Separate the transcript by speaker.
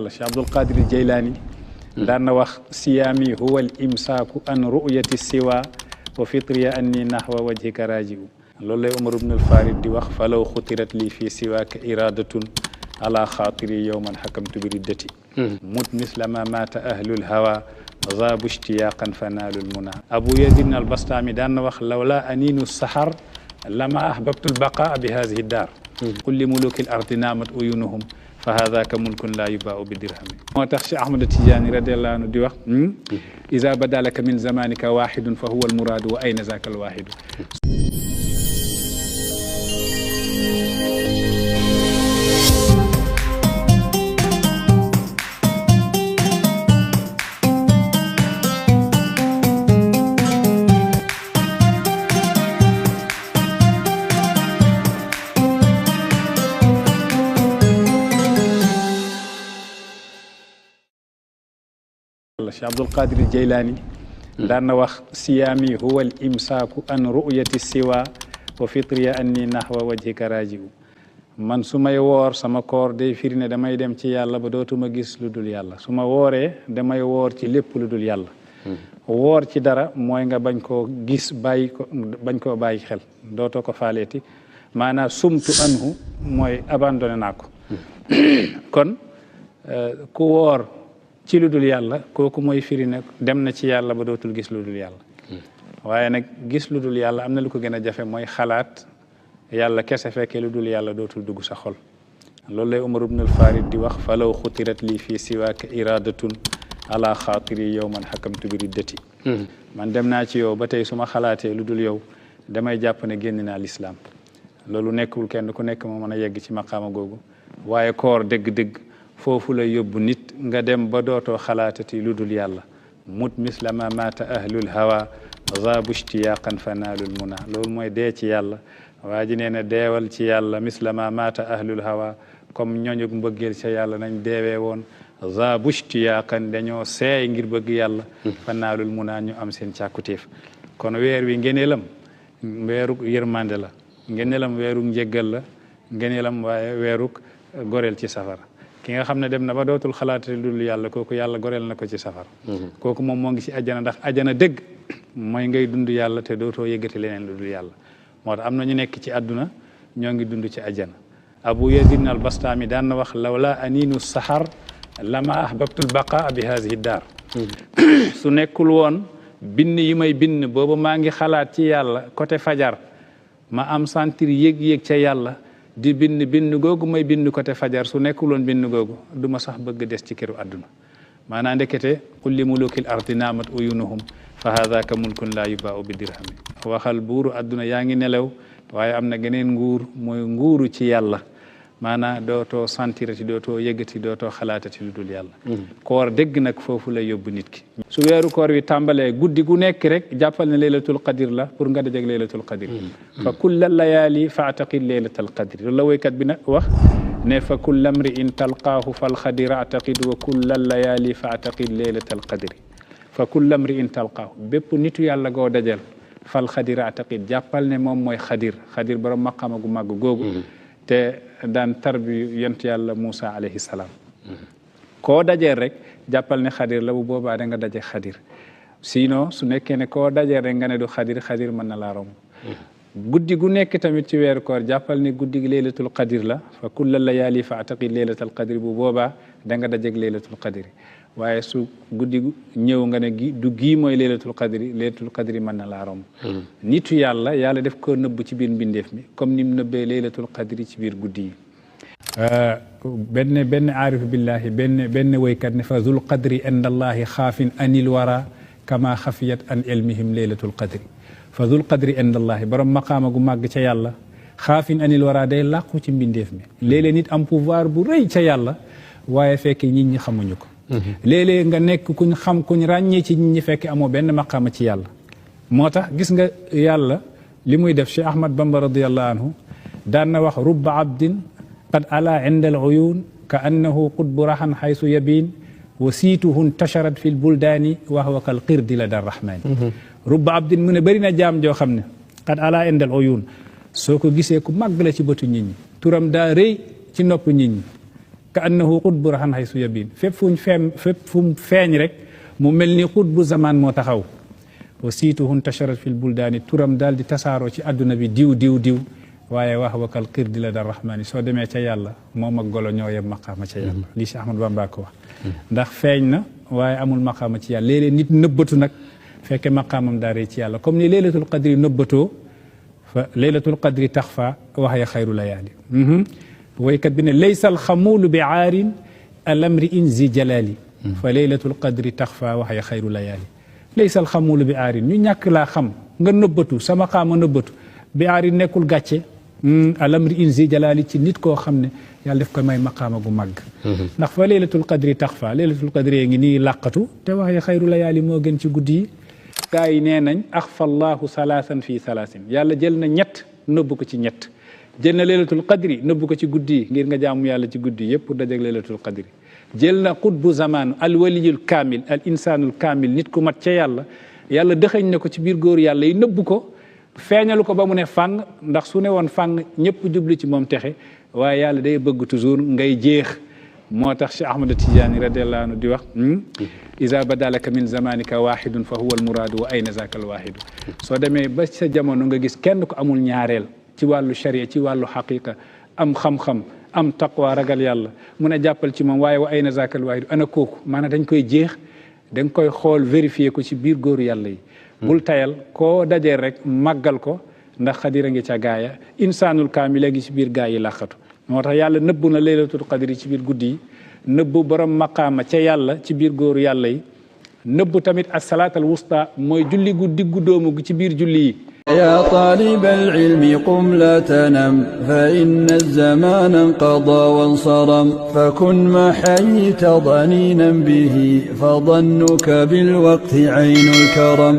Speaker 1: yàlla Cheikh Abdul Qadir Jeylaani daan na wax siyaami huwa al imsaaku an ru'yati siwa wa fitriya anni nahwa wajhika raji'u loolu lay Umar ibn al Farid di wax falaw xutirat lii fii siwaaka iradatun ala xaatiri yowman xakamtu bi riddati mut mislama maata ahlul hawa zaabu ishtiyaqan fa naalul muna Abu Yazid al Bastami daan na wax lawla aninu sahar lama ahbabtu al baqaa bi haadihi daar qul li muluki al ardi naamat uyunuhum fa haadaka mulkun laa yubaau bi dirhami moo tax Cheikh Ahmad Tijaani radiallahu anhu di wax iza badalaka min zamanika waxidun fa huwa al muraadu wa ayna zaaka al waaxidu Cheikh Abdul Qadir Jeylaani daan na wax siyaami huwa al imsaaku an ru'yati siwa wa fitriya anni nahwa wajhika raji'u man su may woor sama koor day firi ne damay dem ci yàlla ba dootuma gis lu dul yàlla su ma wooree damay woor ci lépp lu dul yàlla woor ci dara mooy nga bañ koo gis bàyyi ko bañ koo bàyyi xel dootoo ko faaleeti maanaam sumtu anhu mooy abandonné naa ko kon ku woor ci lu dul yàlla kooku mooy firi nag dem na ci yàlla ba dootul gis lu dul yàlla waaye nag gis lu dul yàlla am na lu ko gën a jafe mooy xalaat yàlla kese fekkee lu dul yàlla dootul dugg sa xol loolu lay Umar ibn al Farid di wax falaw xutirat lii fii siwaaka iradatun ala xaatiri yowman xakamtu bi riddati man dem naa ci yow ba tey su ma xalaatee lu dul yow damay jàpp ne génn naa lislaam loolu nekkul kenn ku nekk moo mën a yegg ci maqaama googu waaye koor dëgg-dëgg foofu la yóbbu nit nga dem ba dootoo xalaatati lu dul yàlla mut mislama maata ahlul hawa zaabu ishtiyaqan fa naalul muna loolu mooy dee ci yàlla waa ji nee na deewal ci yàlla mislama maata ahlul hawa comme ñooñug mbëggeel ca yàlla nañ deewee woon zaabu ishtiyaqan dañoo seey ngir bëgg yàlla fa naalul muna ñu am seen càkkutéef kon weer wi ngeneelam weerug yërmande la ngeneelam weerug njéggal la ngeneelam waaye weerug goreel ci safara ki nga xam ne dem na ba dootul xalaate lu dul yàlla kooku yàlla goreel na ko ci safara kooku moom moo ngi ci ajjana ndax ajjana dëgg mooy ngay dund yàlla te dootoo yëggati leneen lu dul yàlla moo tax am na ñu nekk ci àdduna ñoo ngi dund ci ajjana Abu Yazid al Bastami daan na wax lawla aninu sahar lama ahbabtu al baqaa bi haadihi daar su nekkul woon bind yi may bind boobu maa ngi xalaat ci yàlla côté fajar ma am sentir yëg-yëg ca yàlla di bind googu may bind côté fajar su nekkuloon bind googu du ma sax bëgg des ci këru àdduna maanaam ndekete qul li mulukil ardi naamat uyunuhum fa haadaka mulkun laa yubaau bi dirhami waxal buuru àdduna yaa ngi nelaw waaye am na geneen nguur mooy nguuru ci yàlla maanaam dootoo sentirati dootoo yëggati dootoo xalaatati lu dul yàlla koor dégg nag foofu la yóbbu nit ki su weeru koor wi tàmbalee guddi gu nekk rek jàppal ne laylatul qadr la pour nga dajeg laylatul qadr fa kulla layaali faataqid laylatul qadr loolu la woykat bi nag wax ne fa kulla mri'in talqaahu fal xadir ataqid wa kulla layaali faataqid laylatul qadr fa kulla mri'in talqaahu bépp nitu yàlla goo dajal fal xadir ataqid jàppal ne moom mooy xadir borom maqaama gu màgg googu te daan tarbi yont yàlla Moussa alayhi salaam koo dajeel rek jàppal ne xadir la bu boobaa da nga daje xadir sinon su nekkee ne koo dajeel rek nga ne du xadir mën na laa romb guddi gu nekk tamit ci weeru koor jàppal ne guddi gi laylatul qadir la fa kulla layaali fa ataqid laylatul qadri bu boobaa da nga dajeeg laylatul qadri waaye su guddi ñëw nga ne gi du gii mooy laylatul qadri mën na laa romb nitu yàlla def ko nëbb ci biir mbindeef mi comme ni mu nëbbee laylatul qadri ci biir guddi yi benn aarif billahi benn woykat ne fa zul qadri inda allahi xaafin anil wara kama xafiyat an ilmihim laylatul qadri fa zul qadri inda allahi borom maqaama gu màgg ca yàlla xaafin anil wara day làqu ci mbindeef mi léeg-léeg nit am pouvoir bu rëy ca yàlla waaye fekk nit ñi xamuñu ko léeg-léeg nga nekk kuñ xam kuñ ràññee ci nit ñi fekk amoo benn maqaama ci yàlla moo tax gis nga yàlla li muy def Cheikh Ahmad Bamba radiyallahu anhu daan na wax rubba abdin qad ala inda al uyun ka annahu qutbu rahan haysu yabin wa siituhu intasharat fi l buldaani wa huwa kal qirdi la dar rahmani rubba abdin mu ne bëri na jaam joo xam ne qad ala inda al uyun soo ko gisee ku màgg la ci bëtu nit ñi turam daa rëy ci nopp nit ñi ka annahu qutbu raxan haysu yabin fépp fu mu feeñ rek mu mel ni qutbu zaman moo taxaw wa siituhu intasharat fil buldaani turam daal di tasaaroo ci àdduna bi diw waaye wax wakal qirdi la dar rahmaani soo demee ca yàlla moom ak golo ñoo yem maqaama ca yàlla lii Cheikh Ahmadou Bamba ko wax ndax feeñ na waaye amul maqaama ci yàlla léeg-léeg nit nëbbatu nag fekke maqaamam daaree ci yàlla comme ni laylatul qadri nëbbatoo fa laylatul qadri taxfa wax ya xayru layaali waykat bi ne laysa alxamuulu bi aarin alamri in zi jalaali fa laylatul qadri taxfa wax ya xayru layaali laysa alxamuulu bi aarin ñu ñàkk laa xam nga nëbbatu sa maqaama nëbbatu bi aarin nekkul gàcce alamri in zi jalaali ci nit koo xam ne yàlla def ko may maqaama gu màgg ndax fa laylatul qadri taxfa laylatul qadri ngi nii làqatu te wax ya xayru layaali moo gën ci guddi yi gaa yi nee nañ axfa allahu salaasan fii salaasin yàlla jël na ñett nëbb ko ci ñett jël na laylatul qadri nëbb ko ci guddi yi ngir nga jaamu yàlla ci guddi yëpp pour dajeg laylatul qadri jël na qutbu zaman al waliyul kaamil al insanul kaamil nit ku mat ca yàlla yàlla dëxëñ na ko ci biir góor yàlla yi nëbb ko feeñalu ko ba mu ne fàng ndax su ne woon fàng ñëpp jublu ci moom texe waaye yàlla day bëgg toujours ngay jeex moo tax Cheikh Ahmad Tidiane radiallahu anhu di wax isa badalaka min zamanika wahidun fa huwa al muraadu wa ayna zaka al wahidu soo demee ba sa jamono nga gis kenn ko amul ñaareel ci wàllu sharia ci wàllu xaqiqa am xam-xam am taqwa ragal yàlla mun a jàppal ci moom waaye wa ayna zaka al wahidu ana kooku maanaam dañ koy jeex dañ koy xool vérifier ko ci biir góoru yàlla yi bul tayal koo dajeel rek màggal ko ndax xadira ngi ca gaaya insaanul kaamil léegi ci biir gaa yi làqatu moo tax yàlla nëbbu na laylatul qadri ci biir guddi yi nëbbu borom maqaama ca yàlla ci biir góoru yàlla yi nëbbu tamit as-salaatal wusta mooy julli gu diggu doomu gi ci biir julli yi
Speaker 2: يا طالب العلم قم لا تنم فإن الزمان انقضى وانصرم فكن ما حييت ضنينا به فظنك بالوقت عين الكرم